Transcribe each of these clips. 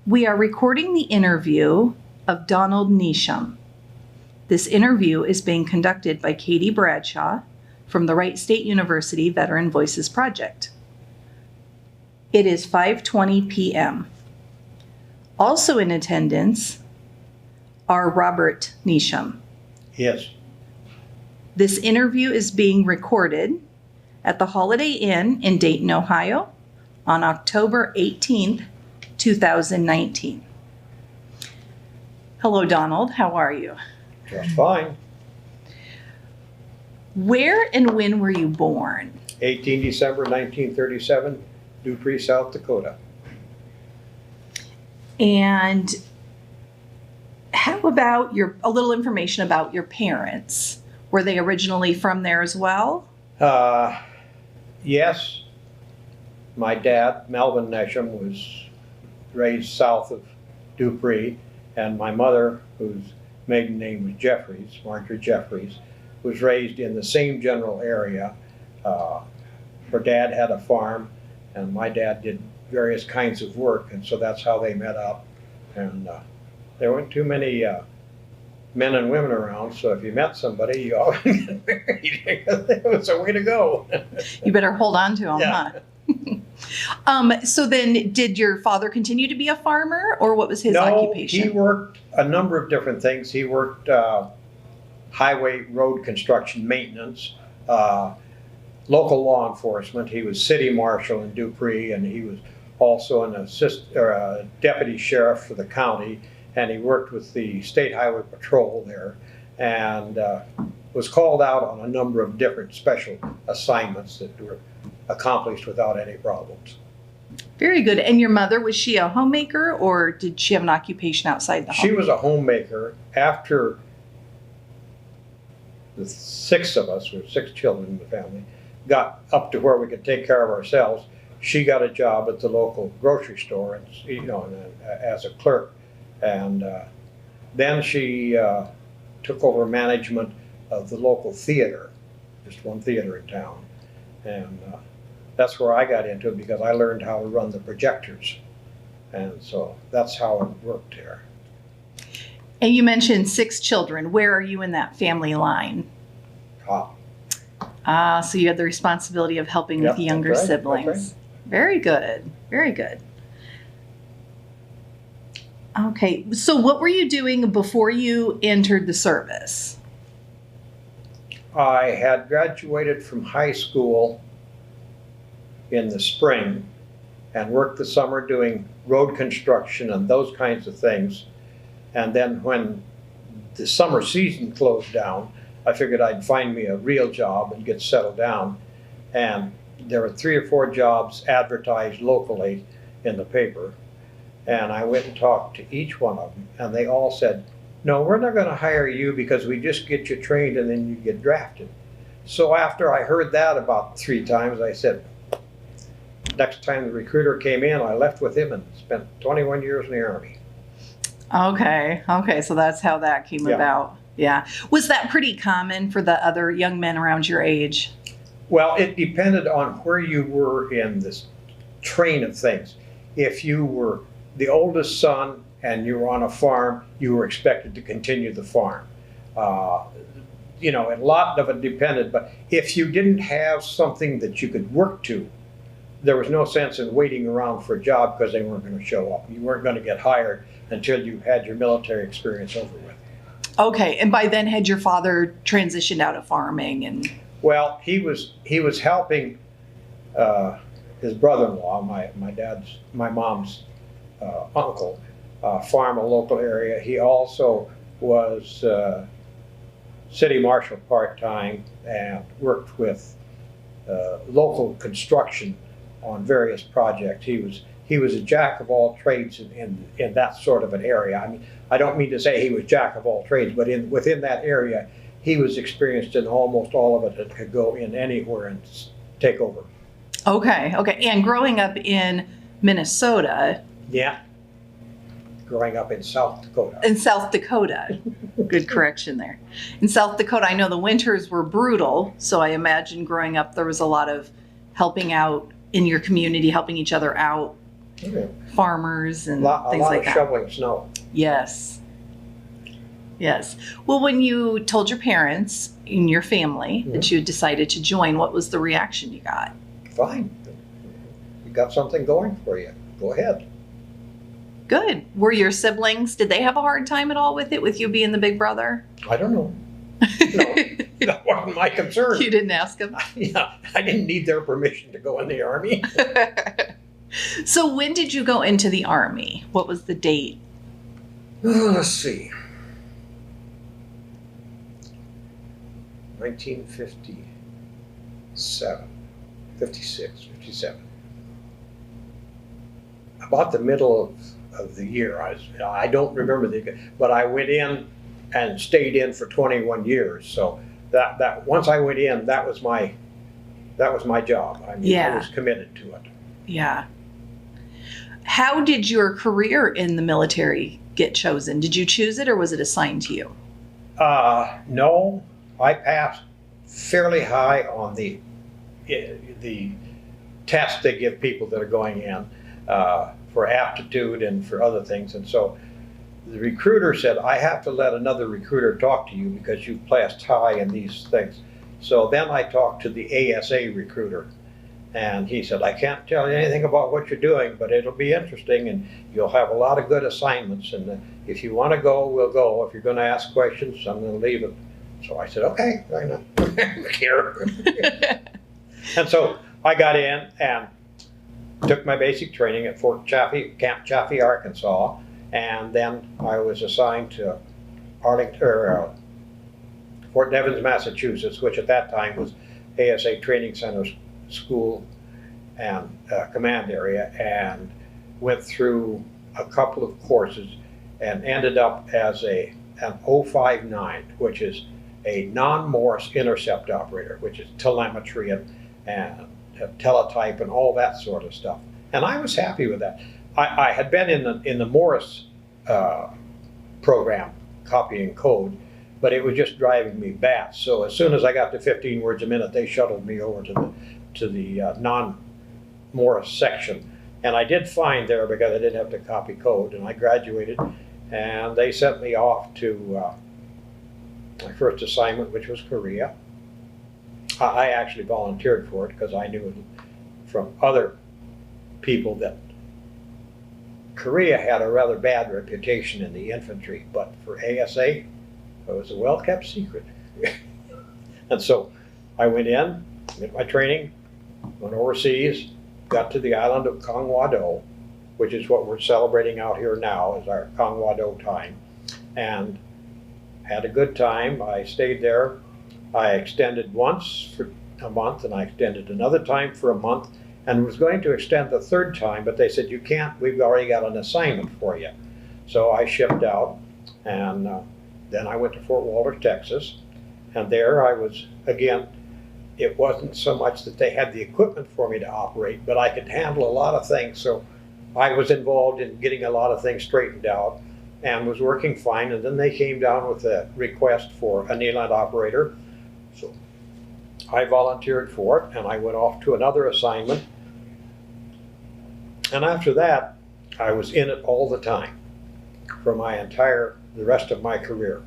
We are recording the interview of Donald Nesheim. This interview is being conducted by Katie Bradshaw from the Wright State University Veteran Voices Project. It is 5:20 p.m. Also in attendance are Robert Nesheim. Yes. This interview is being recorded at the Holiday Inn in Dayton, Ohio on October 18th, 2019. Hello, Donald. How are you? Just fine. Where and when were you born? 18 December 1937, Dupree, South Dakota. And how about a little information about your parents? Were they originally from there as well? Yes. My dad, Melvin Nesheim, was raised south of Dupree, and my mother, whose maiden name was Jeffries, Marjorie Jeffries, was raised in the same general area. Her dad had a farm, and my dad did various kinds of work, and so that's how they met up. And there weren't too many men and women around, so if you met somebody, you always get married. It was a way to go. You better hold on to them, Yeah. huh? So then, did your father continue to be a farmer, or what was his occupation? He worked a number of different things. He worked highway road construction maintenance, local law enforcement. He was city marshal in Dupree, and he was also a deputy sheriff for the county, and he worked with the state highway patrol there, and was called out on a number of different special assignments that were accomplished without any problems. Very good. And your mother, was she a homemaker, or did she have an occupation outside the home? She was a homemaker. After the six of us, or six children in the family, got up to where we could take care of ourselves, she got a job at the local grocery store, and as a clerk, and then she took over management of the local theater, just one theater in town, and that's where I got into it because I learned how to run the projectors, and so that's how it worked here. And you mentioned six children. Where are you in that family line? Top. So you had the responsibility of helping with the younger That's right, siblings. that's right. Very good. Very good. Okay. So what were you doing before you entered the service? I had graduated from high school in the spring and worked the summer doing road construction and those kinds of things. And then when the summer season closed down, I figured I'd find me a real job and get settled down. And there were 3 or 4 jobs advertised locally in the paper. And I went and talked to each one of them, and they all said, "No, we're not going to hire you because we just get you trained and then you get drafted." So after I heard that about 3 times, I said, next time the recruiter came in, I left with him and spent 21 years in the Army. Okay. So that's how that came about. Yeah. Was that pretty common for the other young men around your age? Well, it depended on where you were in this train of things. If you were the oldest son and you were on a farm, you were expected to continue the farm. A lot of it depended, but if you didn't have something that you could work to, there was no sense in waiting around for a job because they weren't going to show up. You weren't going to get hired until you had your military experience over with. Okay. And by then, had your father transitioned out of farming? And Well, he was helping his brother-in-law, my mom's uncle, farm a local area. He also was city marshal part-time and worked with local construction on various projects. He was a jack of all trades in that sort of an area. I mean, I don't mean to say he was jack of all trades, but within that area, he was experienced in almost all of it and could go in anywhere and take over. Okay. And growing up in Minnesota. Yeah. Growing up in South Dakota. In South Dakota. Good correction there. In South Dakota, I know the winters were brutal, so I imagine growing up there was a lot of helping out in your community, helping each other out. Yeah. farmers and A things lot like of that. shoveling snow. Yes. Yes. Well, when you told your parents in your family that you had decided to join, what was the reaction you got? Fine. You got something going for you. Go ahead. Good. Were your siblings, did they have a hard time at all with it, with you being the big brother? I don't know. No, that wasn't my concern. You didn't ask them? Yeah, I didn't need their permission to go in the Army. So when did you go into the Army? What was the date? Let's see. 1957, 56, 57. About the middle of the year. I don't remember but I went in and stayed in for 21 years. So that once I went in, that was my job. I mean, I was committed to it. Yeah. How did your career in the military get chosen? Did you choose it or was it assigned to you? No, I passed fairly high on the test they give people that are going in for aptitude and for other things. And so the recruiter said, I have to let another recruiter talk to you because you've passed high in these things. So then I talked to the ASA recruiter. And he said, I can't tell you anything about what you're doing, but it'll be interesting and you'll have a lot of good assignments. And if you want to go, we'll go. If you're going to ask questions, I'm going to leave it. So I said, okay, why not? I don't care. And so I got in and took my basic training at Camp Chaffee, Arkansas. And then I was assigned to Fort Devens, Massachusetts, which at that time was ASA Training Center School and command area, and went through a couple of courses and ended up as an 059, which is a non-Morse intercept operator, which is telemetry and teletype and all that sort of stuff. And I was happy with that. I had been in the Morse program, copying code, but it was just driving me bats. So as soon as I got to 15 words a minute, they shuttled me over to the non-Morse section. And I did fine there because I didn't have to copy code, and I graduated. And they sent me off to my first assignment, which was Korea. I actually volunteered for it because I knew from other people that Korea had a rather bad reputation in the infantry, but for ASA, it was a well-kept secret. And so I went in, did my training, went overseas, got to the island of Kangwado, which is what we're celebrating out here now as our Kangwado time, and had a good time. I stayed there. I extended once for a month, and I extended another time for a month, and was going to extend the third time, but they said, you can't, we've already got an assignment for you. So I shipped out, and then I went to Fort Walter, Texas, and there I was, again, it wasn't so much that they had the equipment for me to operate, but I could handle a lot of things, so I was involved in getting a lot of things straightened out and was working fine, and then they came down with a request for an inland operator, so I volunteered for it, and I went off to another assignment. And after that, I was in it all the time for the rest of my career.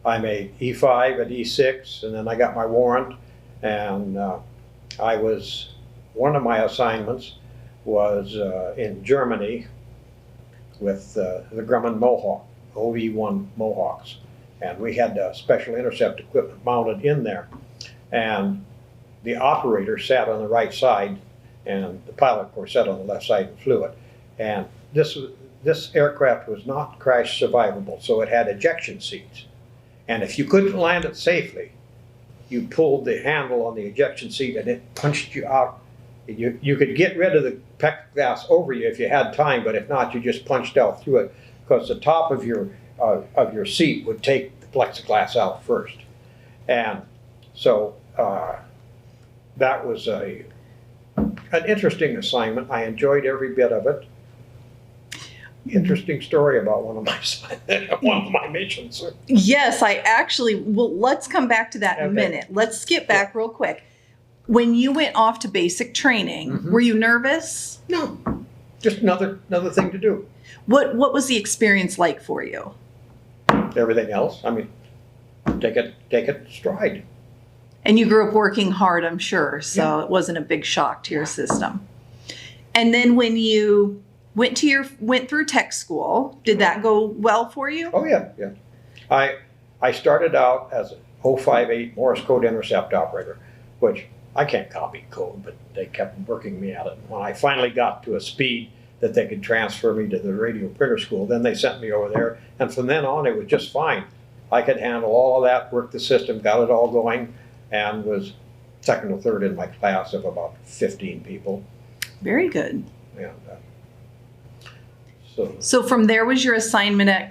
I made E5 and E6, and then I got my warrant, and one of my assignments was in Germany with the Grumman Mohawk, OV-1 Mohawks. And we had special intercept equipment mounted in there. And the operator sat on the right side, and the pilot, of course, sat on the left side and flew it. And this aircraft was not crash survivable, so it had ejection seats. And if you couldn't land it safely, you pulled the handle on the ejection seat and it punched you out. You could get rid of the plexiglass over you if you had time, but if not, you just punched out through it, because the top of your seat would take the plexiglass out first. And so that was an interesting assignment. I enjoyed every bit of it. Interesting story about one of my missions. Yes, let's come back to that in a minute. Let's skip back real quick. When you went off to basic training, were you nervous? No. just another thing to do. What was the experience like for you? Everything else, I mean, take it stride. And you grew up working hard, I'm sure, so Yeah. it wasn't a big shock to your system. And then when you went through tech school, did that go well for you? Oh yeah. I started out as a 058 Morse code intercept operator, which I can't copy code, but they kept working me at it. When I finally got to a speed that they could transfer me to the radio printer school, then they sent me over there, and from then on it was just fine. I could handle all of that, worked the system, got it all going, and was second or third in my class of about 15 people. Very good. And So from there was your assignment at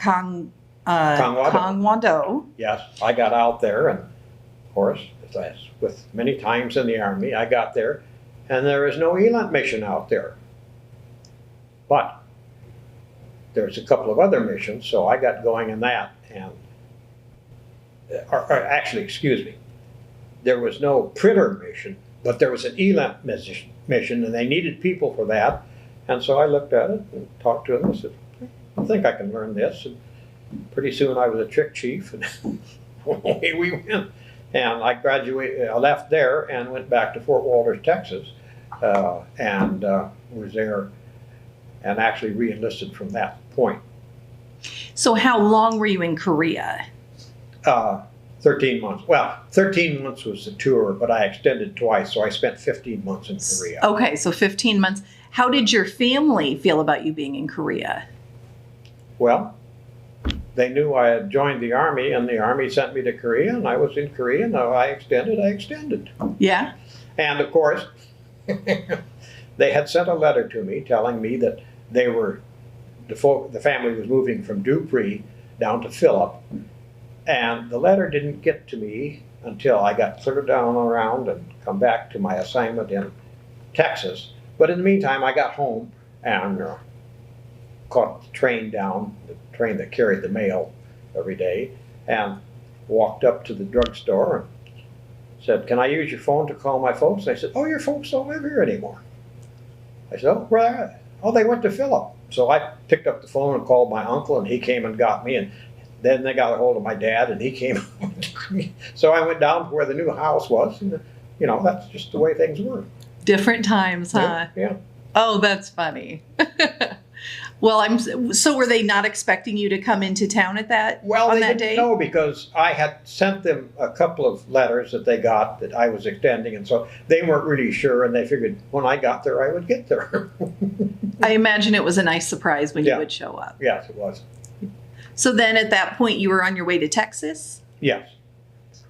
Kongwado. yes, I got out there, and of course, as with many times in the Army, I got there, and there is no ELANT mission out there. But there's a couple of other missions, so I got going in that, and or actually, excuse me, there was no printer mission, but there was an ELANT mission, and they needed people for that. And so I looked at it and talked to them and said, I think I can learn this. And pretty soon I was a trick chief, and away we went. And I graduated, I left there and went back to Fort Walters, Texas, and was there and actually re-enlisted from that point. So how long were you in Korea? 13 months. Well, 13 months was the tour, but I extended twice, so I spent 15 months in Korea. Okay, so 15 months. How did your family feel about you being in Korea? Well, they knew I had joined the Army, and the Army sent me to Korea, and I was in Korea. Now I extended. Yeah? And of course, they had sent a letter to me telling me that the family was moving from Dupree down to Phillip. And the letter didn't get to me until I got cleared down around and come back to my assignment in Texas. But in the meantime, I got home and caught the train down, the train that carried the mail every day, and walked up to the drugstore and said, can I use your phone to call my folks? And they said, oh, your folks don't live here anymore. I said, oh, where are they at? Oh, they went to Phillip. So I picked up the phone and called my uncle, and he came and got me. And then they got a hold of my dad, and he came. So I went down to where the new house was, and that's just the way things were. Different times, huh? Yeah. Oh, that's funny. Well, so were they not expecting you to come into town at that day? Well, they didn't know, because I had sent them a couple of letters that they got that I was extending, and so they weren't really sure, and they figured when I got there, I would get there. I imagine it was a nice surprise when you would show up. Yes, it was. So then at that point, you were on your way to Texas? Yes.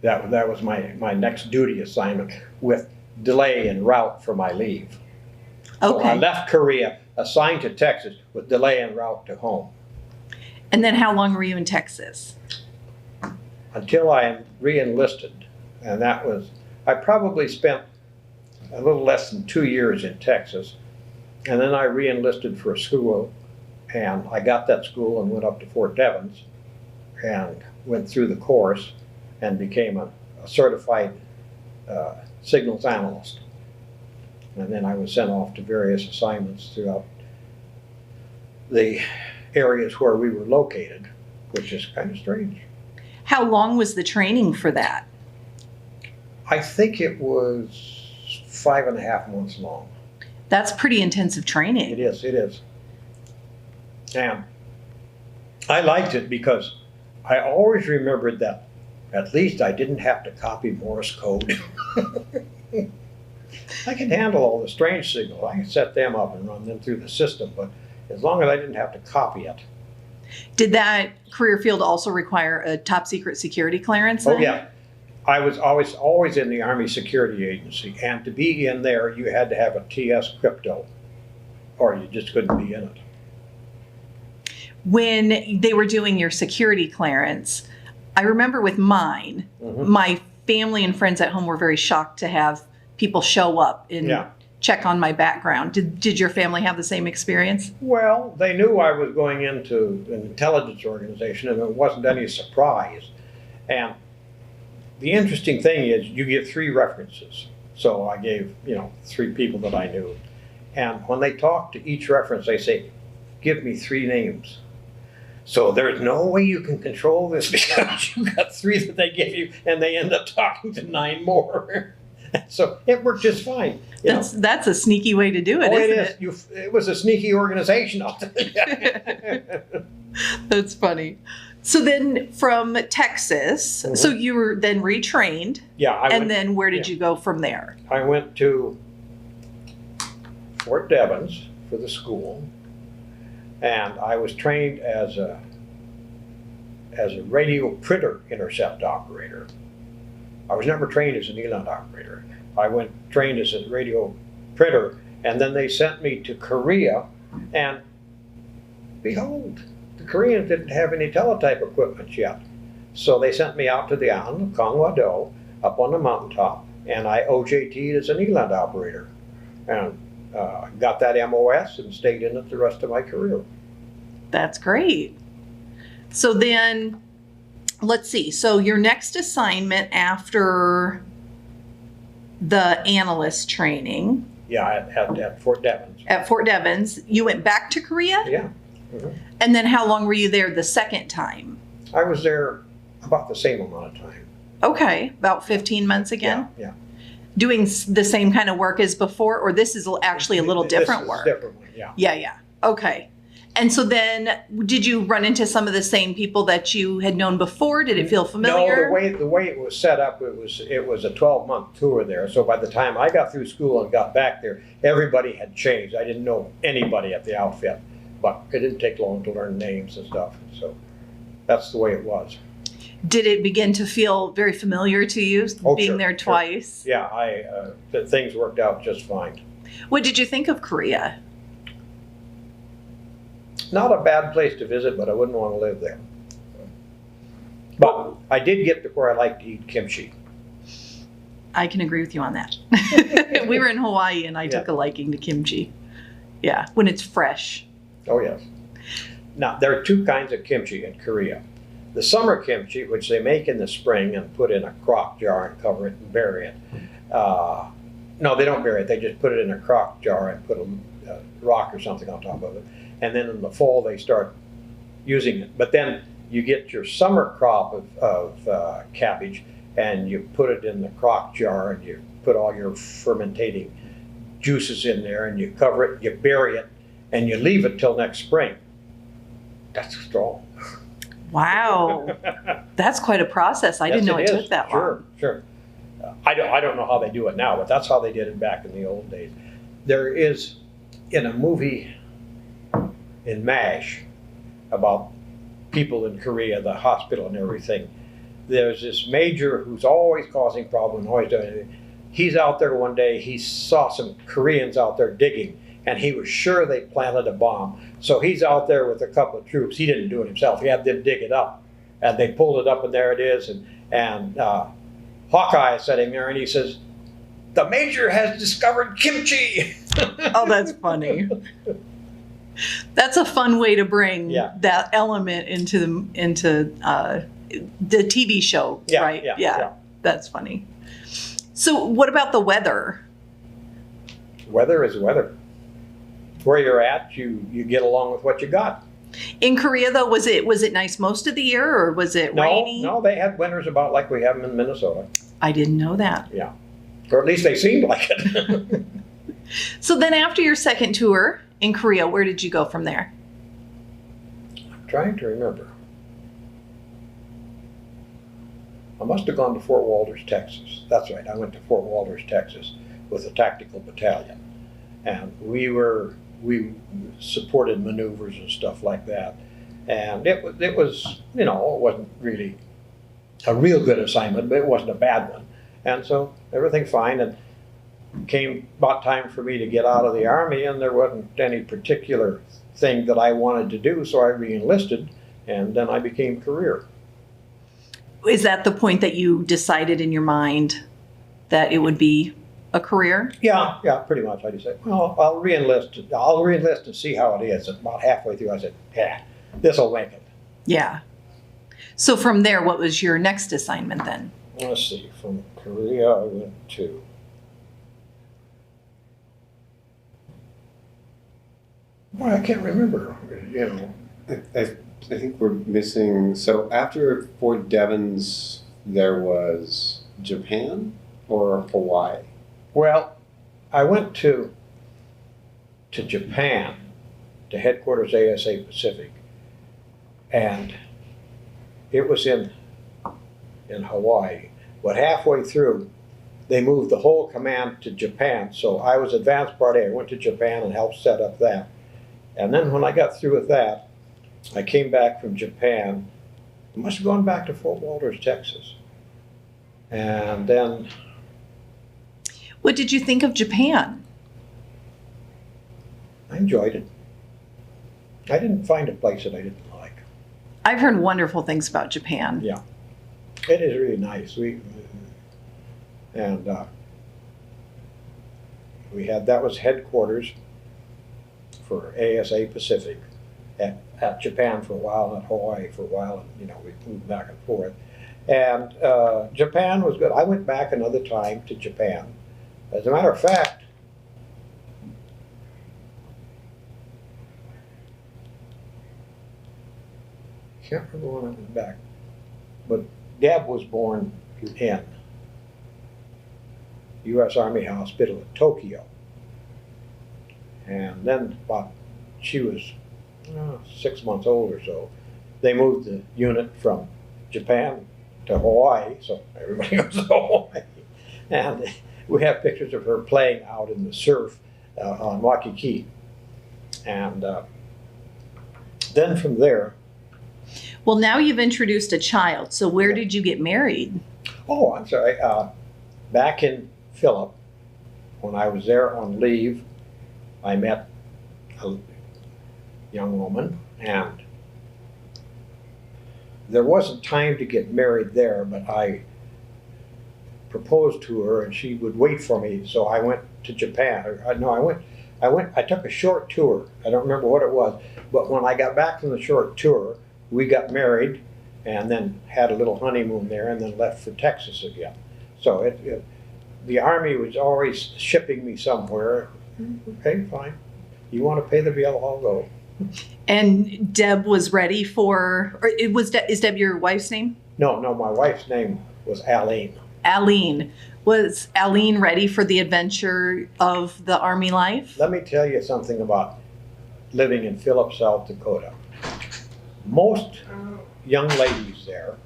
That was my next duty assignment, with delay en route for my leave. So Okay. I left Korea, assigned to Texas, with delay en route to home. And then how long were you in Texas? Until I re-enlisted, and I probably spent a little less than 2 years in Texas, and then I re-enlisted for a school, and I got that school and went up to Fort Devens and went through the course and became a certified signals analyst. And then I was sent off to various assignments throughout the areas where we were located, which is kind of strange. How long was the training for that? I think it was 5.5 months long. That's pretty intensive training. It is. And I liked it because I always remembered that at least I didn't have to copy Morse code. I could handle all the strange signals. I could set them up and run them through the system, but as long as I didn't have to copy it. Did that career field also require a top secret security clearance? Oh then? yeah. I was always in the Army Security Agency, and to be in there, you had to have a TS crypto, or you just couldn't be in it. When they were doing your security clearance, I remember with mine, my family and friends at home were very shocked to have people show up and check on my background. Did your family have the same experience? Well, they knew I was going into an intelligence organization, and it wasn't any surprise. And the interesting thing is you get 3 references. So I gave, 3 people that I knew. And when they talk to each reference, they say, give me 3 names. So there's no way you can control this because you got 3 that they give you, and they end up talking to 9 more. So it worked just fine. That's a sneaky way to do it, isn't it? It was a sneaky organization, I'll tell you. That's funny. So then from Texas, so you were then retrained. Yeah. Then where did you go from there? I went to Fort Devens for the school, and I was trained as a radio printer intercept operator. I was never trained as an ELAND operator. I went trained as a radio printer, and then they sent me to Korea, and behold, the Koreans didn't have any teletype equipment yet. So they sent me out to the island of Kongwado, up on the mountaintop, and I OJT'd as an ELAND operator. And got that MOS and stayed in it the rest of my career. That's great. So then, let's see. So your next assignment after the analyst training. Yeah, at Fort Devens. At Fort Devens, you went back to Korea? Yeah. And then how long were you there the second time? I was there about the same amount of time. Okay, about 15 months again? Yeah. Doing the same kind of work as before, or this is actually a little different work? Different one, yeah. Yeah. Okay. And so then, did you run into some of the same people that you had known before? Did it feel familiar? No, the way it was set up, it was a 12-month tour there. So by the time I got through school and got back there, everybody had changed. I didn't know anybody at the outfit, but it didn't take long to learn names and stuff. So that's the way it was. Did it begin to feel very familiar to you, being there twice? Sure. Yeah, things worked out just fine. What did you think of Korea? Not a bad place to visit, but I wouldn't want to live there. But I did get to where I like to eat kimchi. I can agree with you on that. We were in Hawaii and I took a liking to kimchi. Yeah, when it's fresh. Oh, yes. Now, there are 2 kinds of kimchi in Korea. The summer kimchi, which they make in the spring and put in a crock jar and cover it and bury it. No, they don't bury it. They just put it in a crock jar and put a rock or something on top of it. And then in the fall, they start using it. But then you get your summer crop of cabbage, and you put it in the crock jar, and you put all your fermentating juices in there, and you cover it, you bury it, and you leave it till next spring. That's strong. Wow, that's quite a process. I didn't know it took that long. Sure. I don't know how they do it now, but that's how they did it back in the old days. There is, in a movie in MASH about people in Korea, the hospital and everything, there's this major who's always causing problems, always doing anything. He's out there one day, he saw some Koreans out there digging, and he was sure they planted a bomb. So he's out there with a couple of troops. He didn't do it himself. He had them dig it up. And they pulled it up, and there it is. And Hawkeye is sitting there, and he says, "The Major has discovered kimchi." Oh, that's funny. That's a fun way to bring that element into the TV show, right? Yeah. That's funny. So what about the weather? Weather is weather. Where you're at, you get along with what you got. In Korea, though, was it nice most of the year, or was it rainy? No, they had winters about like we have them in Minnesota. I didn't know that. Yeah, or at least they seemed like it. So then after your second tour in Korea, where did you go from there? I'm trying to remember. I must have gone to Fort Walters, Texas. That's right, I went to Fort Walters, Texas with a tactical battalion. And we supported maneuvers and stuff like that. And it was, it wasn't really a real good assignment, but it wasn't a bad one. And so everything fine. And came about time for me to get out of the Army, and there wasn't any particular thing that I wanted to do, so I re-enlisted, and then I became career. Is that the point that you decided in your mind that it would be a career? Yeah, pretty much. I just said, well, I'll re-enlist and see how it is. And about halfway through, I said, yeah, this'll make it. Yeah. So from there, what was your next assignment then? Let's see, from Korea I went to Boy, I can't remember, you know. I think we're missing. So after Fort Devens, there was Japan or Hawaii. Well, I went to Japan, to headquarters ASA Pacific, and it was in Hawaii. But halfway through, they moved the whole command to Japan. So I was advanced part A. I went to Japan and helped set up that. And then when I got through with that, I came back from Japan. I must have gone back to Fort Walters, Texas. And then, What did you think of Japan? I enjoyed it. I didn't find a place that I didn't like. I've heard wonderful things about Japan. Yeah, it is really nice. We had, that was headquarters for ASA Pacific at Japan for a while, and at Hawaii for a while, and you know, we moved back and forth. And Japan was good. I went back another time to Japan. As a matter of fact, I can't remember when I went back, but Deb was born in U.S. Army Hospital at Tokyo. And then she was 6 months old or so, they moved the unit from Japan to Hawaii, so everybody goes to Hawaii. And we have pictures of her playing out in the surf on Waikiki. And then from there, Well, now you've introduced a child. So where did you get married? oh, I'm sorry, back in Phillip, when I was there on leave, I met a young woman, and there wasn't time to get married there, but I proposed to her and she would wait for me, so I went to Japan. I took a short tour. I don't remember what it was, but when I got back from the short tour, we got married and then had a little honeymoon there and then left for Texas again. So the Army was always shipping me somewhere. Okay, fine. You want to pay the bill, I'll go. And Deb was ready for, or is Deb your wife's name? No, my wife's name was Aline. Aline. Was Aline ready for the adventure of the Army life? Let me tell you something about living in Phillip, South Dakota. Most young ladies there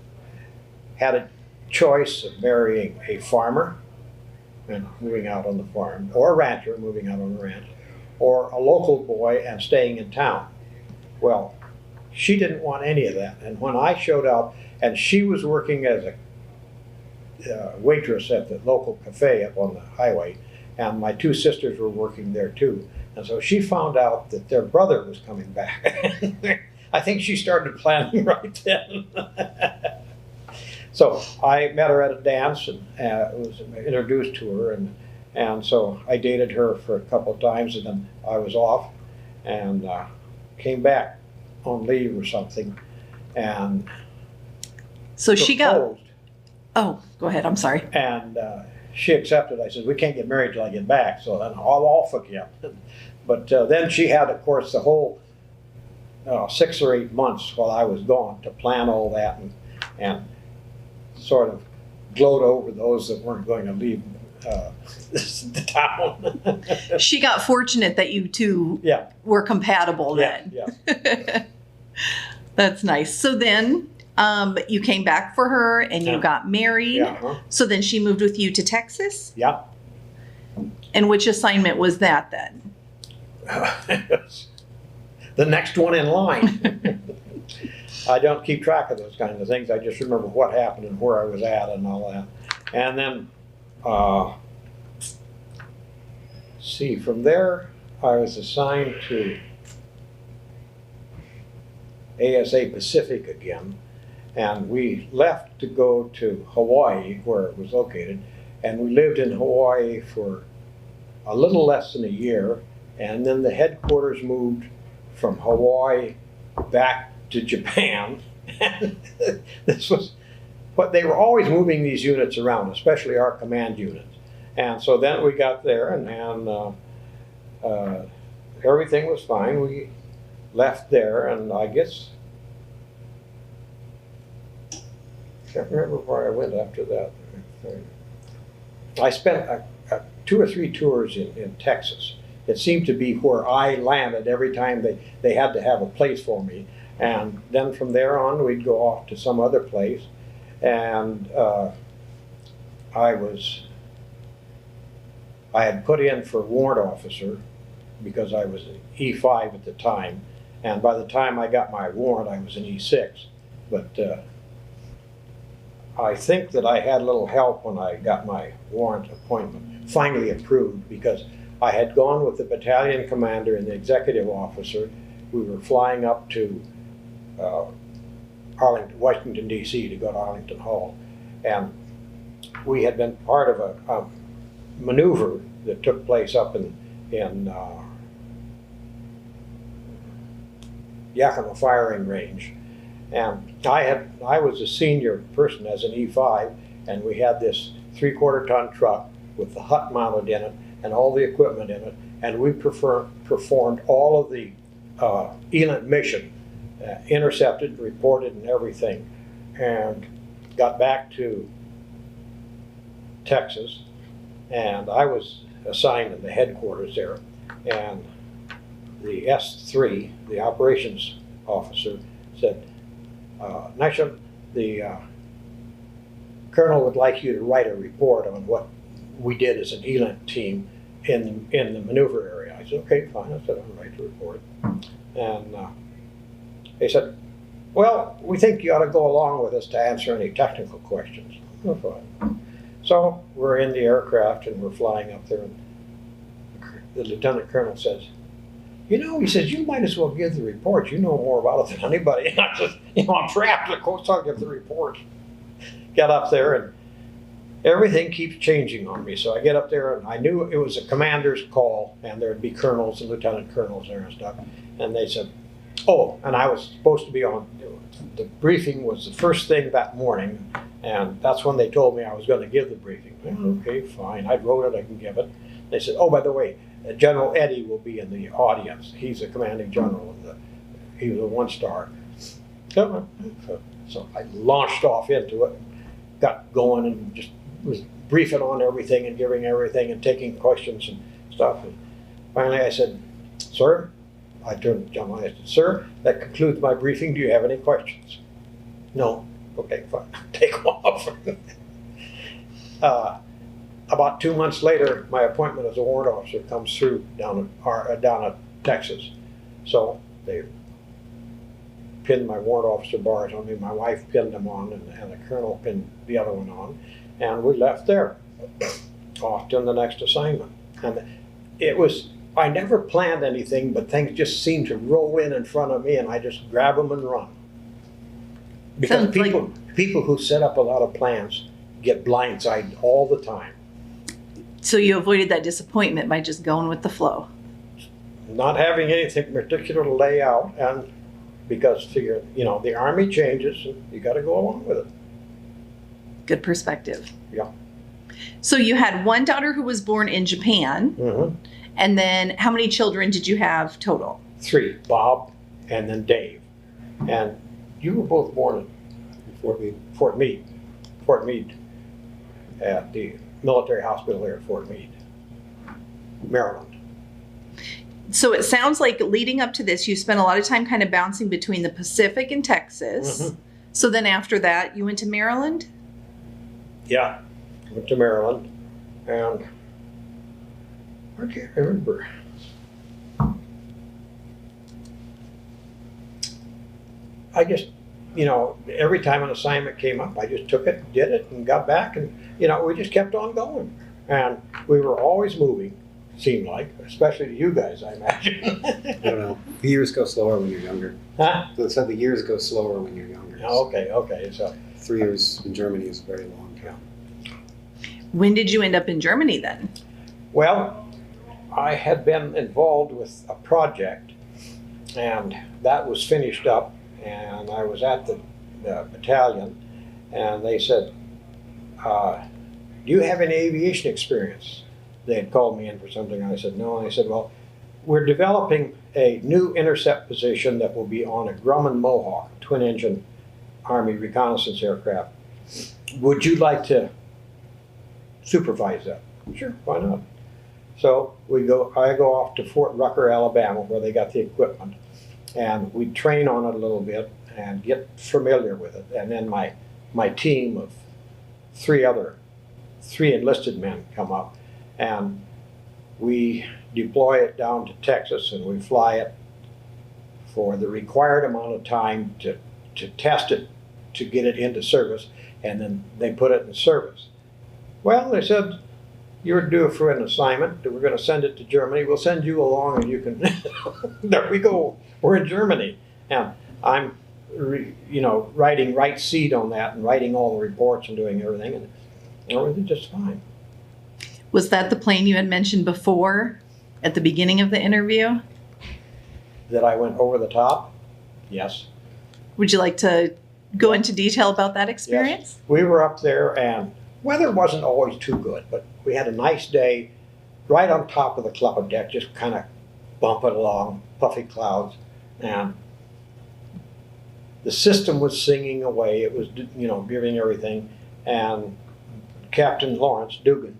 had a choice of marrying a farmer and moving out on the farm, or a rancher moving out on the ranch, or a local boy and staying in town. Well, she didn't want any of that. And when I showed up, and she was working as a waitress at the local cafe up on the highway, and my two sisters were working there too. And so she found out that their brother was coming back. I think she started planning right then. So I met her at a dance and was introduced to her, and so I dated her for a couple of times, and then I was off and came back on leave or something, and So she got, proposed. oh, go ahead, I'm sorry. And she accepted. I said, we can't get married till I get back, so then I'll off again. But then she had, of course, the whole 6 or 8 months while I was gone to plan all that and sort of gloat over those that weren't going to leave the town. She got fortunate that you two Yeah, were compatible yeah, then. yeah. That's nice. So then you came back for her and you Yeah. got married. Yeah, So then she moved with you to Texas? yeah. And which assignment was that then? The next one in line. I don't keep track of those kinds of things. I just remember what happened and where I was at and all that. And then, see, from there I was assigned to ASA Pacific again, and we left to go to Hawaii, where it was located, and we lived in Hawaii for a little less than a year, and then the headquarters moved from Hawaii back to Japan. This was what they were always moving these units around, especially our command units. And so then we got there, and everything was fine. We left there, and I guess, can't remember where I went after that. I spent 2 or 3 tours in Texas. It seemed to be where I landed every time they had to have a place for me. And then from there on, we'd go off to some other place. And I had put in for warrant officer because I was an E5 at the time. And by the time I got my warrant, I was an E6. But I think that I had a little help when I got my warrant appointment finally approved, because I had gone with the battalion commander and the executive officer. We were flying up to Washington, D.C. to go to Arlington Hall. And we had been part of a maneuver that took place up in Yakima firing range. And I was a senior person as an E5, and we had this 3/4 ton truck with the hut mounted in it and all the equipment in it, and we performed all of the ELINT mission, intercepted, reported, and everything, and got back to Texas, and I was assigned in the headquarters there, and the S3, the operations officer, said, Nesheim, the colonel would like you to write a report on what we did as an ELINT team in the maneuver area. I said, okay, fine. I said, I'll write the report. And they said, well, we think you ought to go along with us to answer any technical questions. Oh, fine. So we're in the aircraft and we're flying up there, and the lieutenant colonel says, you know, he says, you might as well give the report. You know more about it than anybody. And I said, I'm trapped. Of course I'll give the report. Get up there, and everything keeps changing on me. So I get up there, and I knew it was a commander's call, and there'd be colonels and lieutenant colonels there and stuff. And they said, oh, and I was supposed to be on, the briefing was the first thing that morning, and that's when they told me I was going to give the briefing. Well, okay, fine. I wrote it, I can give it. They said, oh, by the way, General Eddy will be in the audience. He's a commanding general, and he was a 1-star. So I launched off into it, got going, and just was briefing on everything and giving everything and taking questions and stuff. And finally I said, sir, I turned to John, I said, sir, that concludes my briefing. Do you have any questions? No. Okay, fine. Take off. About 2 months later, my appointment as a warrant officer comes through down at Texas. So they pinned my warrant officer bars on me. My wife pinned them on, and the colonel pinned the other one on. And we left there, off to the next assignment. And it was, I never planned anything, but things just seemed to roll in front of me, and I just grab them and run. Because people who set up a lot of plans get blindsided all the time. So you avoided that disappointment by just going with the flow. Not having anything particular to lay out, and because figure, the Army changes, and you got to go along with it. Good perspective. Yeah. So you had one daughter who was born in Japan, Mm-hmm. and then how many children did you have total? 3, Bob, and then Dave. And you were both born in Fort Meade, at the military hospital there at Fort Meade, Maryland. So it sounds like leading up to this, you spent a lot of time kind of bouncing between the Pacific and Texas. Mm-hmm. So then after that, you went to Maryland? Yeah, went to Maryland, and I can't remember. I just, every time an assignment came up, I just took it, did it, and got back, and, we just kept on going. And we were always moving, seemed like, especially to you guys, I imagine. I don't know. The years go slower when you're younger. Huh? So the years go slower when you're younger. Oh, okay. So 3 years in Germany is a very long time. When did you end up in Germany then? Well, I had been involved with a project, and that was finished up, and I was at the battalion, and they said, do you have any aviation experience? They had called me in for something, and I said, no. And they said, well, we're developing a new intercept position that will be on a Grumman Mohawk, twin-engine Army reconnaissance aircraft. Would you like to supervise that? Sure, why not? So I go off to Fort Rucker, Alabama, where they got the equipment, and we train on it a little bit and get familiar with it. And then my team of three enlisted men come up, and we deploy it down to Texas, and we fly it for the required amount of time to test it, to get it into service, and then they put it in service. Well, they said, you're due for an assignment. We're going to send it to Germany. We'll send you along, and you can. There we go. We're in Germany, and I'm, writing right seat on that, and writing all the reports and doing everything, and everything just fine. Was that the plane you had mentioned before at the beginning of the interview? That I went over the top? Yes. Would you like to go into detail about that experience? Yes. We were up there, and weather wasn't always too good, but we had a nice day right on top of the cloud deck, just kind of bumping along, puffy clouds, and the system was singing away. It was, giving everything, and Captain Lawrence Dugan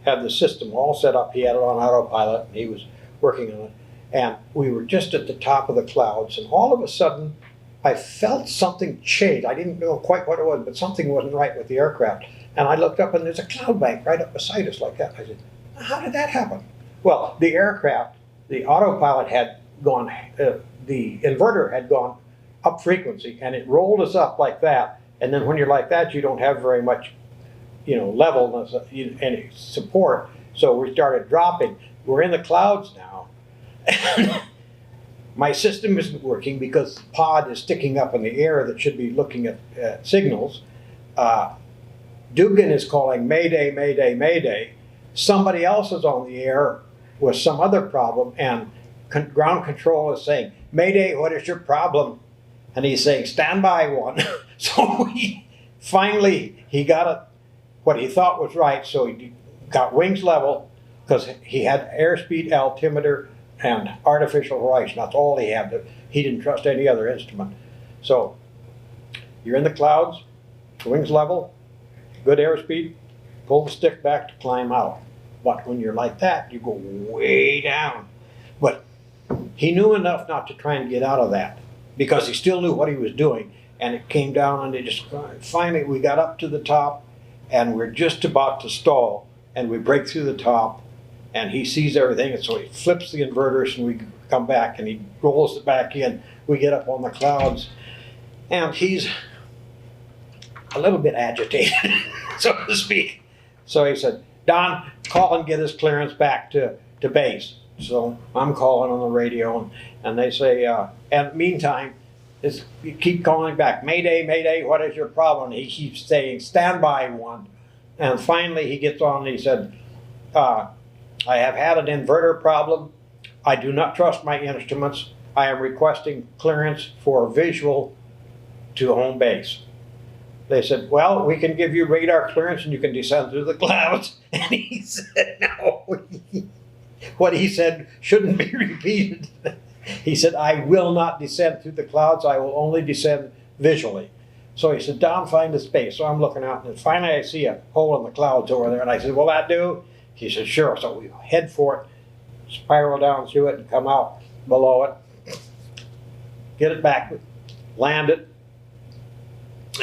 had the system all set up. He had it on autopilot, and he was working on it, and we were just at the top of the clouds, and all of a sudden I felt something change. I didn't know quite what it was, but something wasn't right with the aircraft. And I looked up, and there's a cloud bank right up beside us like that. I said, how did that happen? Well, the aircraft, the autopilot had gone, the inverter had gone up frequency, and it rolled us up like that. And then when you're like that, you don't have very much, levelness, any support. So we started dropping. We're in the clouds now. My system isn't working because the pod is sticking up in the air that should be looking at signals. Dugan is calling Mayday, Mayday, Mayday. Somebody else is on the air with some other problem, and ground control is saying, Mayday, what is your problem? And he's saying, stand by one. So he got it, what he thought was right, so he got wings level, because he had airspeed altimeter and artificial horizon. That's all he had. He didn't trust any other instrument. So you're in the clouds, wings level, good airspeed, pull the stick back to climb out. But when you're like that, you go way down. But he knew enough not to try and get out of that, because he still knew what he was doing. And it came down, and finally we got up to the top, and we're just about to stall, and we break through the top, and he sees everything, and so he flips the inverters, and we come back, and he rolls it back in. We get up on the clouds, and he's a little bit agitated, so to speak. So he said, Don, call and get his clearance back to base. So I'm calling on the radio, and they say, and meantime, you keep calling back, Mayday, Mayday, what is your problem? And he keeps saying, stand by one. And finally he gets on, and he said, I have had an inverter problem. I do not trust my instruments. I am requesting clearance for visual to home base. They said, well, we can give you radar clearance and you can descend through the clouds. And he said, no. What he said shouldn't be repeated. He said, I will not descend through the clouds. I will only descend visually. So he said, Don, find the space. So I'm looking out, and finally I see a hole in the clouds over there. And I said, will that do? He said, sure. So we head for it, spiral down through it, and come out below it, get it back, land it.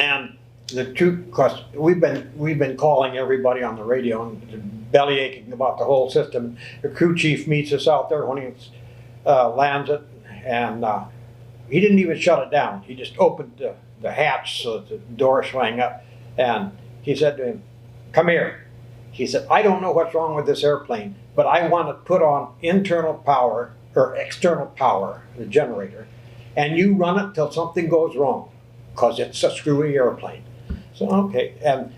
And the crew, because we've been calling everybody on the radio and belly aching about the whole system. The crew chief meets us out there when he lands it, and he didn't even shut it down. He just opened the hatch so that the door swang up, and he said to him, come here. He said, I don't know what's wrong with this airplane, but I want to put on internal power or external power, the generator, and you run it till something goes wrong, because it's a screwy airplane. So, okay. And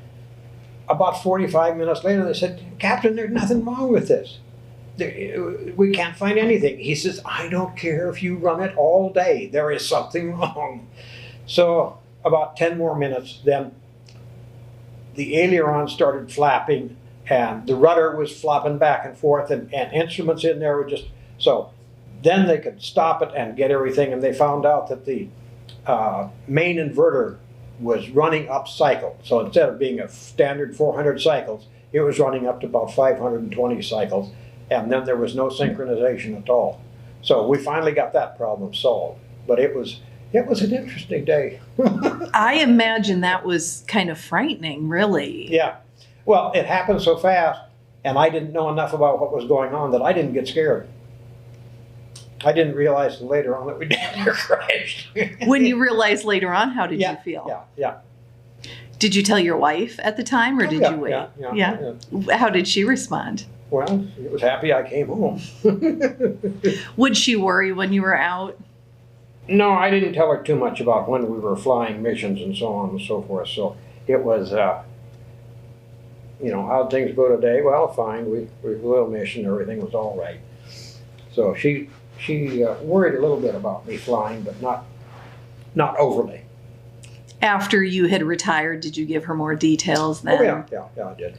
about 45 minutes later, they said, Captain, there's nothing wrong with this. We can't find anything. He says, I don't care if you run it all day. There is something wrong. So about 10 more minutes, then the aileron started flapping, and the rudder was flopping back and forth, and instruments in there were just so. Then they could stop it and get everything, and they found out that the main inverter was running up cycle. So instead of being a standard 400 cycles, it was running up to about 520 cycles, and then there was no synchronization at all. So we finally got that problem solved. But it was an interesting day. I imagine that was kind of frightening, really. Yeah. Well, it happened so fast, and I didn't know enough about what was going on that I didn't get scared. I didn't realize later on that we damn near crashed. When you realized later on, how did Yeah, you feel? Yeah. Did you tell your wife at the time, or Oh, did yeah, you wait? yeah. How did she respond? Well, she was happy I came home. Would she worry when you were out? No, I didn't tell her too much about when we were flying missions and so on and so forth. So it was, how'd things go today? Well, fine. We flew a mission. Everything was all right. So she worried a little bit about me flying, but not overly. After you had retired, did you give her more details then? Oh, yeah, I did.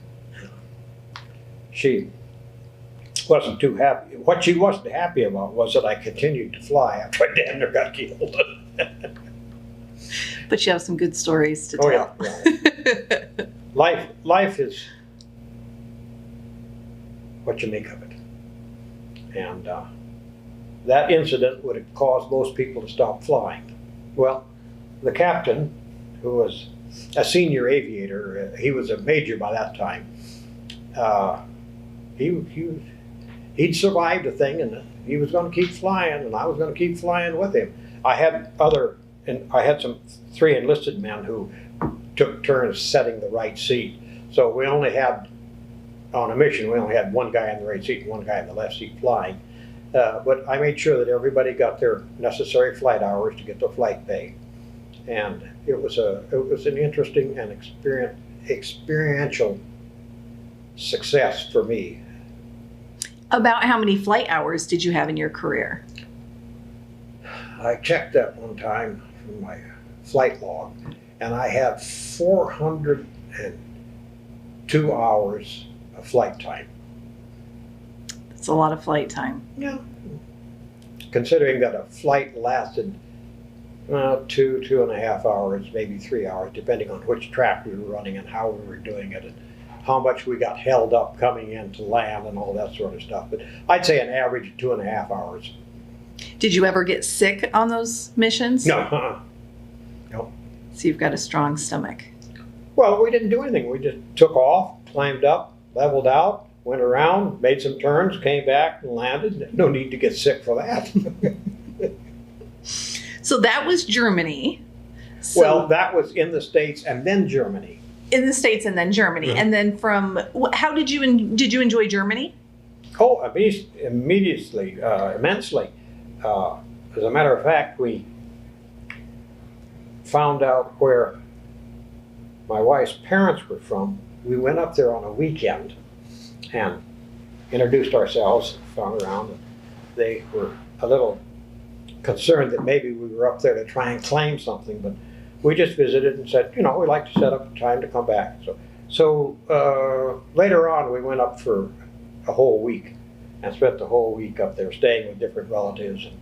She wasn't too happy. What she wasn't happy about was that I continued to fly after I damn near got killed. But you have some good stories to Oh, tell. yeah. Life is what you make of it. And that incident would have caused most people to stop flying. Well, the captain, who was a senior aviator, he was a major by that time, he'd survived the thing, and he was going to keep flying, and I was going to keep flying with him. I had some 3 enlisted men who took turns setting the right seat. So we only had, on a mission, we only had one guy in the right seat and one guy in the left seat flying. But I made sure that everybody got their necessary flight hours to get their flight pay. And it was an interesting and experiential success for me. About how many flight hours did you have in your career? I checked that one time from my flight log, and I had 402 hours of flight time. It's a lot of flight time. Yeah. Considering that a flight lasted 2.5 hours, maybe 3 hours, depending on which track we were running and how we were doing it, and how much we got held up coming in to land and all that sort of stuff. But I'd say an average of 2.5 hours. Did you ever get sick on those missions? No. No. So you've got a strong stomach. Well, we didn't do anything. We just took off, climbed up, leveled out, went around, made some turns, came back and landed. No need to get sick for that. So that was Germany. So Well, that was in the States and then Germany. in the States and then Germany. Mhm. And then how did you enjoy Germany? Oh, immensely. As a matter of fact, we found out where my wife's parents were from. We went up there on a weekend and introduced ourselves, found around, and they were a little concerned that maybe we were up there to try and claim something, but we just visited and said, we'd like to set up a time to come back. So later on, we went up for a whole week and spent the whole week up there staying with different relatives and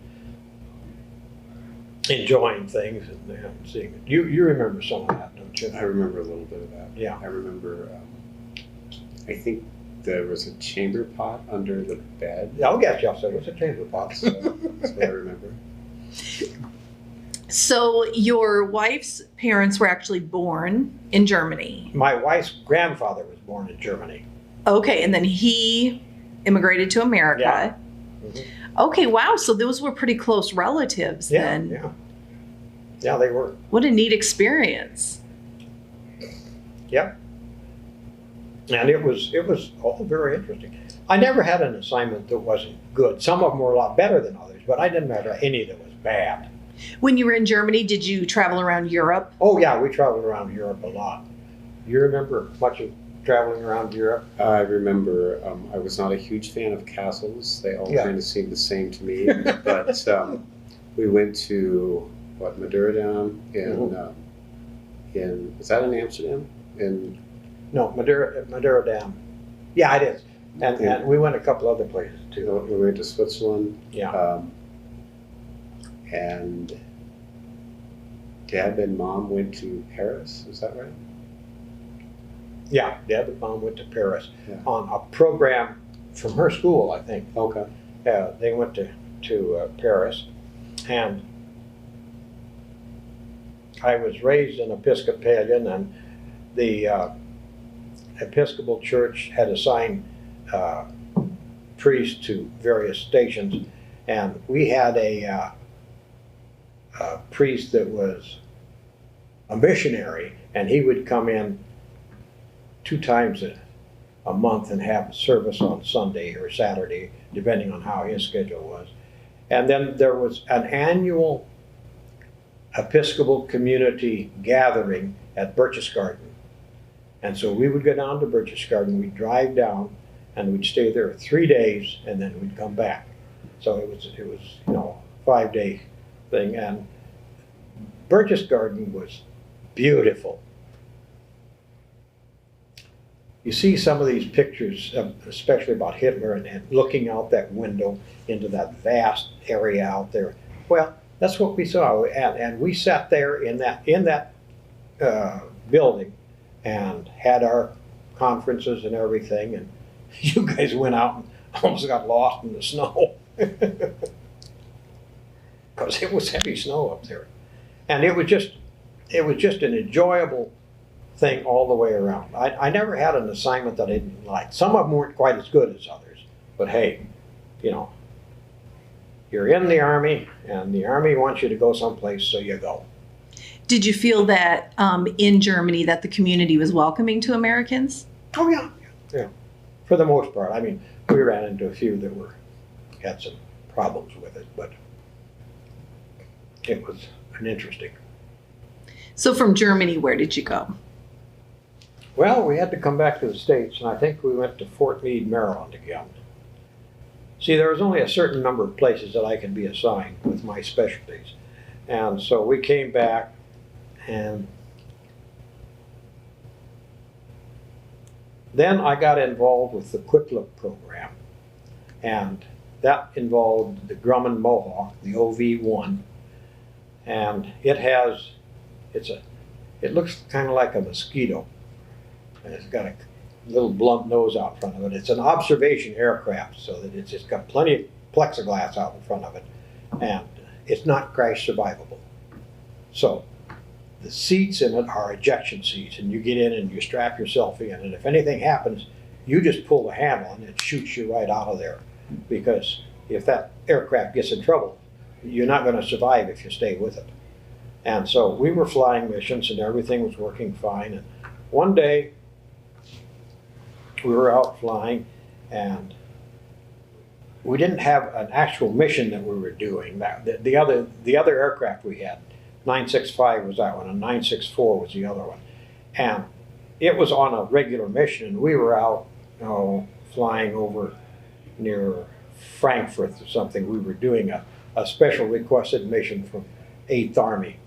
enjoying things and seeing it. You remember some of that, don't you? I remember a little bit of that. Yeah. I remember, I think there was a chamber pot under the bed. Yeah, I'll guess, yes, it was a chamber pot. So that's what I remember. So your wife's parents were actually born in Germany. My wife's grandfather was born in Germany. Okay, and then he immigrated to America. Yeah. Mhm. Okay, wow. So those were pretty close relatives then. Yeah, they were. What a neat experience. Yep. And it was all very interesting. I never had an assignment that wasn't good. Some of them were a lot better than others, but I didn't have any that was bad. When you were in Germany, did you travel around Europe? Oh yeah, we traveled around Europe a lot. You remember much of traveling around Europe? I remember I was not a huge fan of castles. They all Yeah. kind of seemed the same to me. But we went to, Madeira in, was that in Amsterdam? No, Madeira Dam. Yeah, it is. And we went a couple other places too. We went to Switzerland. Yeah. And Dad and Mom went to Paris, is that right? Yeah, Dad and Mom went to Paris Yeah. on a program from her school, I think. Okay. Yeah, they went to Paris, and I was raised an Episcopalian, and the Episcopal Church had assigned priests to various stations, and we had a priest that was a missionary, and he would come in 2 times a month and have a service on Sunday or Saturday, depending on how his schedule was. And then there was an annual Episcopal community gathering at Birch's Garden. And so we would go down to Birch's Garden, we'd drive down, and we'd stay there 3 days, and then we'd come back. So it was 5-day thing, and Birch's Garden was beautiful. You see some of these pictures, especially about Hitler, and looking out that window into that vast area out there. Well, that's what we saw, and we sat there in that building and had our conferences and everything. And you guys went out and almost got lost in the snow because it was heavy snow up there, and it was just an enjoyable thing all the way around. I never had an assignment that I didn't like. Some of them weren't quite as good as others, but hey, you're in the Army, and the Army wants you to go someplace, so you go. Did you feel that in Germany that the community was welcoming to Americans? Oh yeah. For the most part. I mean, we ran into a few that had some problems with it, but it was an interesting. So from Germany, where did you go? Well, we had to come back to the States, and I think we went to Fort Meade, Maryland again. See, there was only a certain number of places that I could be assigned with my specialties. And so we came back, and then I got involved with the Quick Look program. And that involved the Grumman Mohawk, the OV-1. And it looks kind of like a mosquito. And it's got a little blunt nose out front of it. It's an observation aircraft, so that it's just got plenty of plexiglass out in front of it, and it's not crash survivable. So the seats in it are ejection seats, and you get in and you strap yourself in, and if anything happens, you just pull the handle and it shoots you right out of there, because if that aircraft gets in trouble, you're not going to survive if you stay with it. And so we were flying missions, and everything was working fine, and one day we were out flying, and we didn't have an actual mission that we were doing. The other aircraft we had, 965 was that one, and 964 was the other one. And it was on a regular mission, and we were out flying over near Frankfurt or something. We were doing a special requested mission from 8th Army,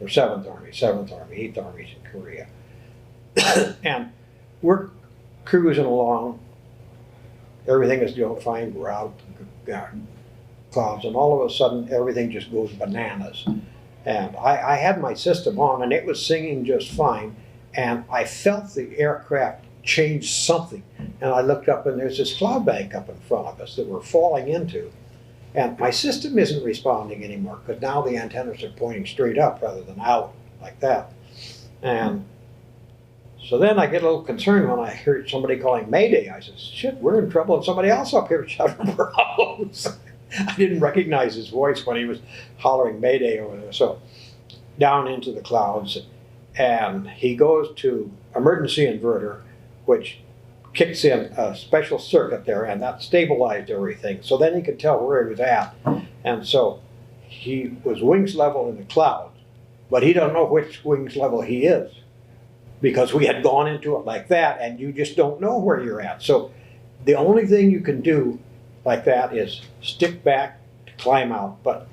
or 7th Army, 8th Army's in Korea. And we're cruising along, everything is doing fine, we're out clouds, and all of a sudden everything just goes bananas. And I had my system on, and it was singing just fine, and I felt the aircraft change something, and I looked up, and there's this cloud bank up in front of us that we're falling into, and my system isn't responding anymore, because now the antennas are pointing straight up rather than out like that. And so then I get a little concerned when I heard somebody calling Mayday. I said, shit, we're in trouble, and somebody else up here is having problems. I didn't recognize his voice when he was hollering Mayday over there. So down into the clouds, and he goes to emergency inverter, which kicks in a special circuit there, and that stabilized everything. So then he could tell where he was at. And so he was wings level in the clouds, but he don't know which wings level he is, because we had gone into it like that, and you just don't know where you're at. So the only thing you can do like that is stick back to climb out, but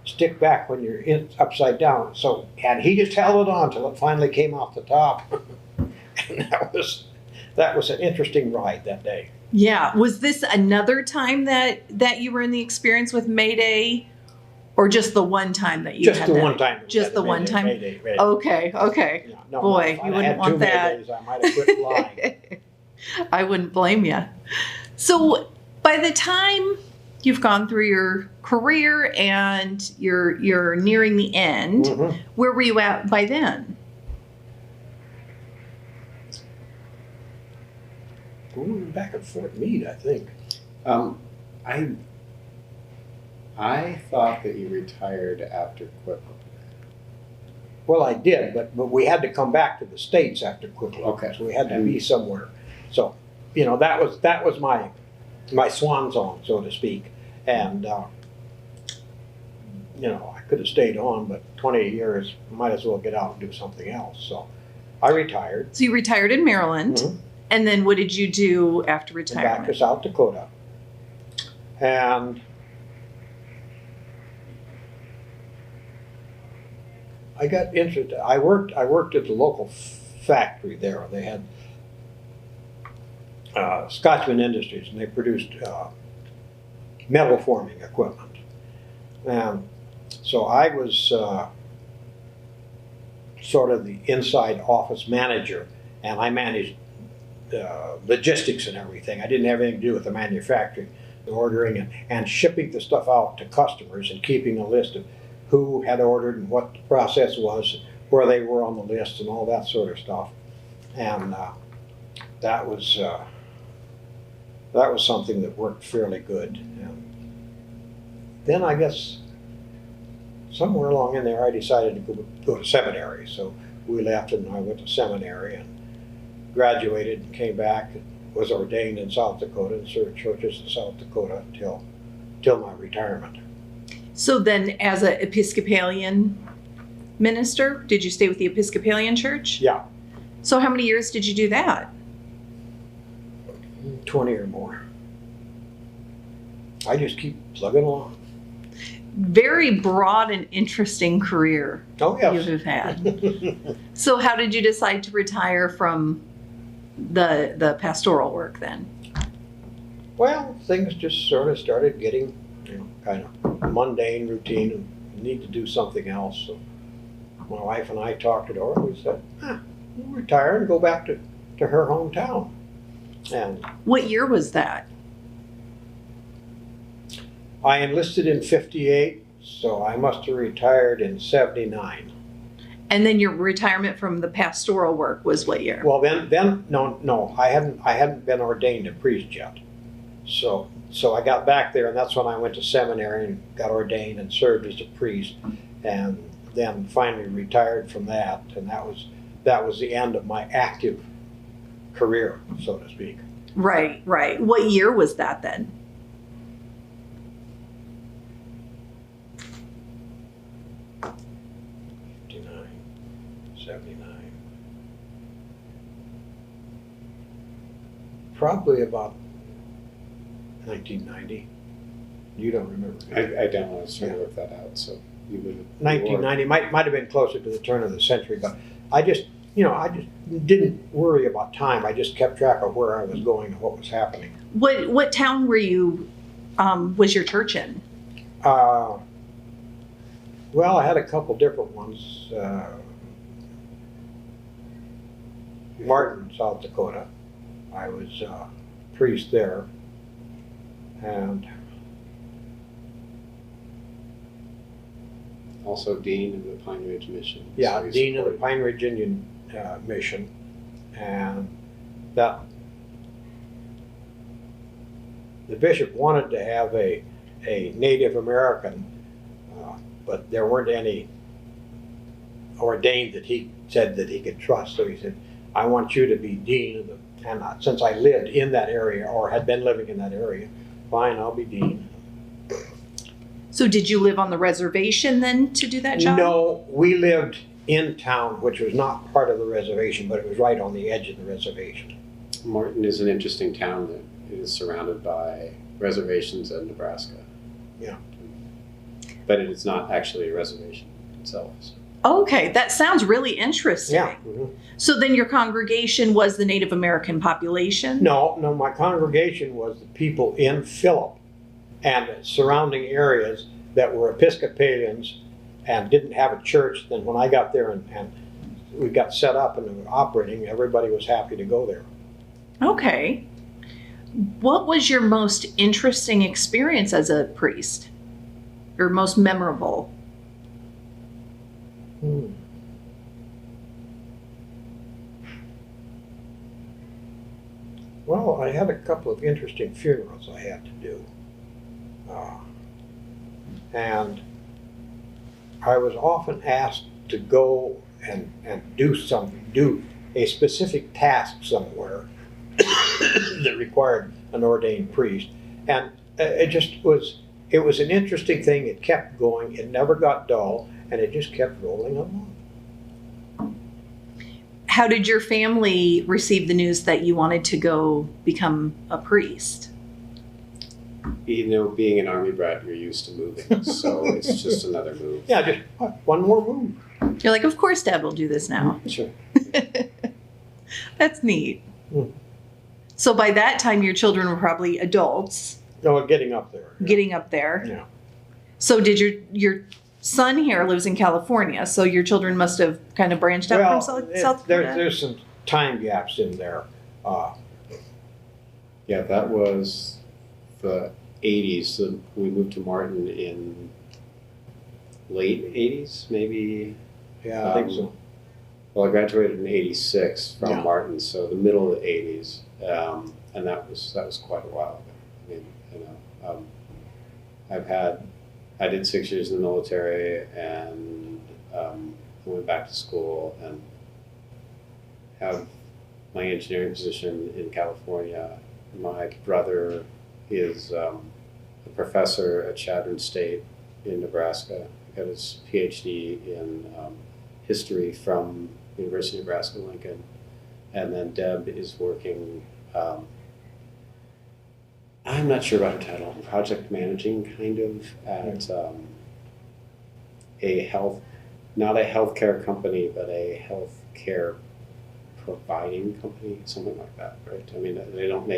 stick back when you're upside down. So, and he just held it on till it finally came off the top. And that was an interesting ride that day. Yeah. Was this another time that you were in the experience with Mayday, or just the one time that you Just had the that? one time. that we Just had the the one Mayday, time? Mayday, Mayday. Okay. Okay. Yeah, no, Boy, if you I'd wouldn't had want two that. Maydays, I might have quit flying. I wouldn't blame you. So by the time you've gone through your career and you're nearing the end, Mhm. where were you at by then? We were back at Fort Meade, I think. I thought that you retired after Quip. Well, I did, but we had to come back to the States after quickly. Okay. So we had to be somewhere. So, that was my swan song, so to speak. And, I could have stayed on, but 20 years, might as well get out and do something else. So I retired. So you retired in Maryland, Mhm. and then what did you do after Went back to retirement? South Dakota. And I got interested. I worked at the local factory there. They had Scotchman Industries, and they produced metal forming equipment. And so I was sort of the inside office manager, and I managed logistics and everything. I didn't have anything to do with the manufacturing, the ordering, and shipping the stuff out to customers and keeping a list of who had ordered and what the process was, where they were on the list, and all that sort of stuff. And that was something that worked fairly good. And then I guess somewhere along in there, I decided to go to seminary. So we left, and I went to seminary and graduated and came back and was ordained in South Dakota and served churches in South Dakota till my retirement. So then, as an Episcopalian minister, did you stay with the Episcopalian Church? Yeah, So how many years did you do that? 20 or more. I just keep plugging along. Very broad and interesting career Oh, yes. you have had. So how did you decide to retire from the pastoral work then? Well, things just sort of started getting, kind of mundane, routine, and need to do something else. So my wife and I talked it over. We said, we'll retire and go back to her hometown. And What year was that? I enlisted in 58, so I must have retired in 79. And then your retirement from the pastoral work was what year? Well, then no, I hadn't been ordained a priest yet. So I got back there, and that's when I went to seminary and got ordained and served as a priest, and then finally retired from that. And that was the end of my active career, so to speak. Right. What year was that then? Probably about 1990. You don't remember. I don't want to try to work that out, so you would. 1990 might have been closer to the turn of the century, but I just didn't worry about time. I just kept track of where I was going and what was happening. What town were you? Was your church in? Well, I had a couple different ones. Martin, South Dakota. I was priest there, and Also dean of the Pine Ridge Mission. yeah, So dean of the Pine Ridge Indian Mission, and that the bishop wanted to have a Native American, but there weren't any ordained that he said that he could trust. So he said, I want you to be dean of the, and since I lived in that area or had been living in that area, fine, I'll be dean. So did you live on the reservation then to do that job? No, we lived in town, which was not part of the reservation, but it was right on the edge of the reservation. Martin is an interesting town that is surrounded by reservations in Nebraska. Yeah. But it is not actually a reservation itself. So. Okay, that sounds really interesting. Yeah. Mhm. So then your congregation was the Native American population? No, my congregation was the people in Phillip and surrounding areas that were Episcopalians and didn't have a church. Then when I got there and we got set up and operating, everybody was happy to go there. Okay. What was your most interesting experience as a priest? Or most memorable? Well, I had a couple of interesting funerals I had to do. And I was often asked to go and do something, do a specific task somewhere that required an ordained priest. And it was an interesting thing. It kept going. It never got dull, and it just kept rolling along. How did your family receive the news that you wanted to go become a priest? You know, being an Army brat, you're used to moving, so it's just another move. Yeah, just one more move. You're like, of course Dad will do this now. Sure. That's neat. Mm. So by that time, your children were probably adults. No, getting up there. Getting up there. Yeah. So did your son here lives in California, so your children must have kind of branched out from South Florida? There's some time gaps in there. Yeah, that was the 80s. So we moved to Martin in late 80s, maybe. Yeah, I think so. Well, I graduated in 86 from Yeah. Martin, so the middle of the 80s, and that was quite a while ago. I mean, I did 6 years in the military, and went back to school and have my engineering position in California. My brother is a professor at Chadron State in Nebraska. He got his PhD in history from University of Nebraska-Lincoln. And then Deb is working, I'm not sure about her title, project managing kind of at not a healthcare company, but a healthcare providing company, something like that, right? I mean, they don't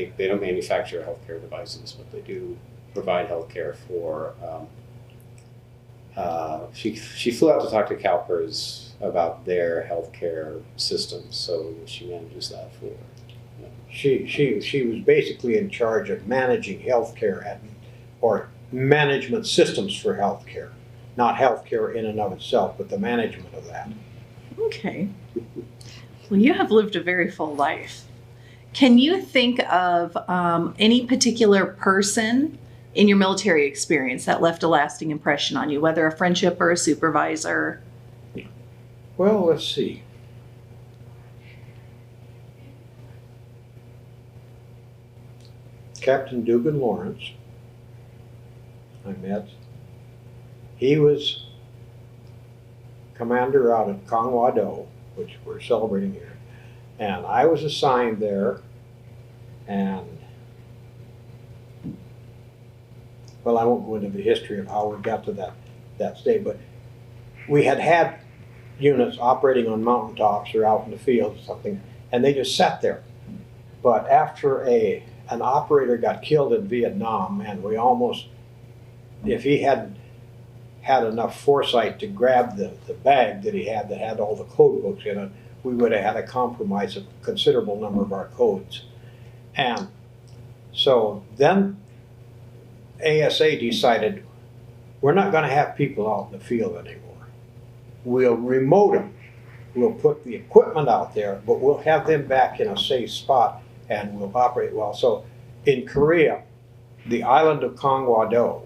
manufacture healthcare devices, but they do provide healthcare for. She flew out to talk to CalPERS about their healthcare systems, so she manages that for. She was basically in charge of managing healthcare or management systems for healthcare, not healthcare in and of itself, but the management of that. Okay. Well, you have lived a very full life. Can you think of any particular person in your military experience that left a lasting impression on you, whether a friendship or a supervisor? Well, let's see. Captain Dugan Lawrence, I met. He was commander out at Kongwa, which we're celebrating here. And I was assigned there, and well, I won't go into the history of how we got to that state, but we had units operating on mountaintops or out in the field or something, and they just sat there. But after an operator got killed in Vietnam, and we almost, if he hadn't had enough foresight to grab the bag that he had that had all the code books in it, we would have had a compromise of a considerable number of our codes. And so then ASA decided, we're not going to have people out in the field anymore. We'll remote them. We'll put the equipment out there, but we'll have them back in a safe spot and we'll operate well. So in Korea, the island of Kongwa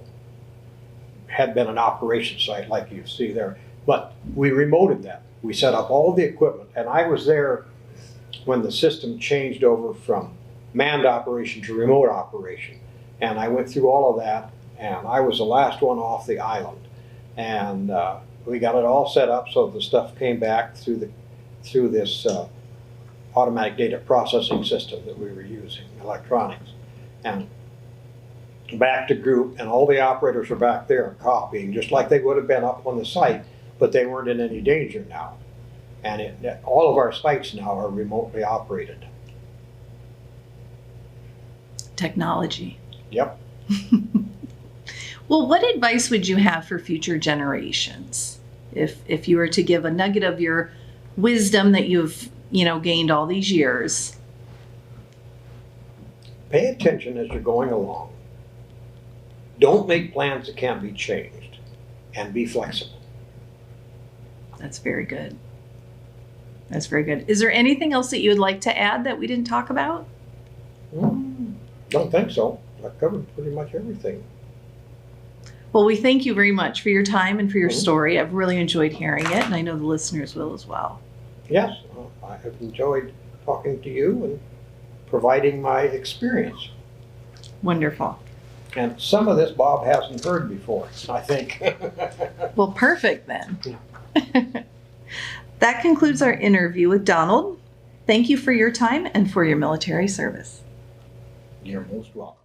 had been an operation site like you see there, but we remoted that. We set up all the equipment, and I was there when the system changed over from manned operation to remote operation. And I went through all of that, and I was the last one off the island. And we got it all set up so the stuff came back through this automatic data processing system that we were using, electronics. And back to group, and all the operators were back there copying, just like they would have been up on the site. but they weren't in any danger now. And all of our sites now are remotely operated. Technology. Yep. Well, what advice would you have for future generations? If you were to give a nugget of your wisdom that you've, gained all these years. Pay attention as you're going along. Don't make plans that can't be changed, and be flexible. That's very good. That's very good. Is there anything else that you would like to add that we didn't talk about? Don't think so. I covered pretty much everything. Well, we thank you very much for your time and for your story. I've really enjoyed hearing it, and I know the listeners will as well. Yes, I have enjoyed talking to you and providing my experience. Wonderful. And some of this Bob hasn't heard before, I think. Well, perfect then. That concludes our interview with Donald. Thank you for your time and for your military service. You're most welcome.